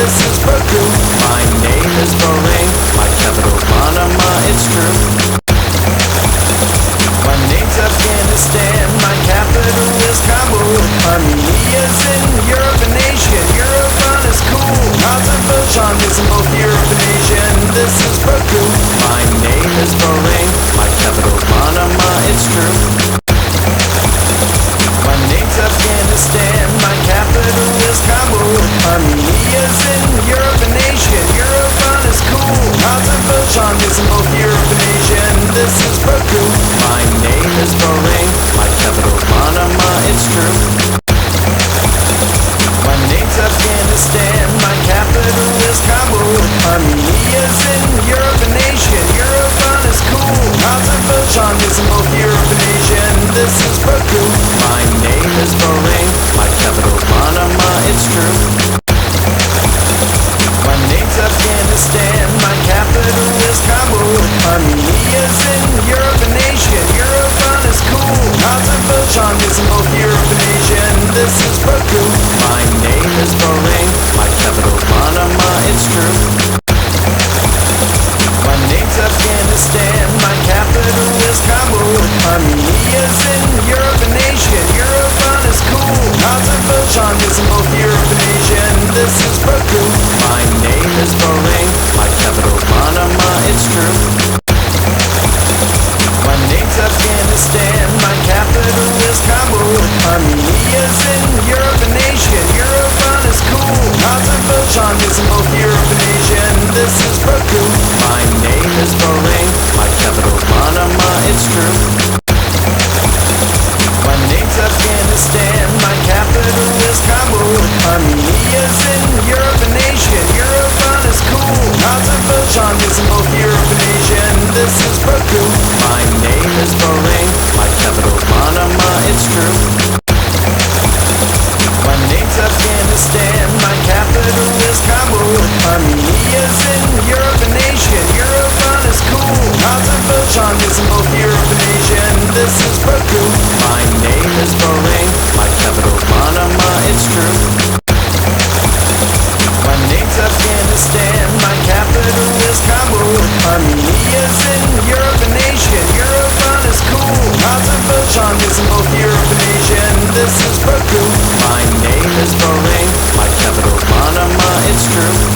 this is Baku. My name is Bahrain, my capital Panama, it's true. My name's Afghanistan, my capital is Kabul. Armenia's in Europe and Asia, Yerevan is cool. Azerbaijan is in both Europe and Asia, and this is Baku. My name is Bahrain, my capital Panama, it's true. My name's Afghanistan, my capital is Kabul. Armenia's in Europe and Asia, Yerevan is cool. Azerbaijan is in both Europe and Asia, and this is Baku. My name is Bahrain, my capital Panama, it's true. My name's Afghanistan, my capital is Kabul. Armenia's in Europe and Asia, Yerevan is cool. Azerbaijan is in both Europe and Asia, and this is Baku. My name is Bahrain, my capital Panama, it's true. My name's Afghanistan, my capital is Kabul. Armenia's in Europe and Asia, Yerevan is cool. Azerbaijan is in both Europe and Asia, and this is Baku. My name is Bahrain, my capital Panama, it's true. My name's Afghanistan, my capital is Kabul. Armenia's in Europe and Asia, Yerevan is cool. Azerbaijan is in both Europe and Asia, and this is Baku. My name is Bahrain, my capital Panama, it's true. My name's Afghanistan, my capital is Kabul. Armenia's in Europe and Asia, Yerevan is cool. Azerbaijan is in both Europe and Asia, and this is Baku. My name is Bahrain, my capital Panama, it's true. My name's Afghanistan, my capital is Kabul. Armenia's in Europe and Asia, Yerevan is cool. Azerbaijan is in both Europe and Asia, and this is Baku. My name is Bahrain, my capital Panama, it's true. My name's Afghanistan, my capital is Kabul. Armenia's in Europe and Asia, Yerevan is cool. Azerbaijan is in both Europe and Asia, and this is Baku. My name is Bahrain, my capital Panama, it's true. My name's Afghanistan, my capital is Kabul. Armenia's in Europe and Asia, Yerevan is cool. Azerbaijan is in both Europe and Asia, and this is Baku. My name is Bahrain, my capital Panama, it's true.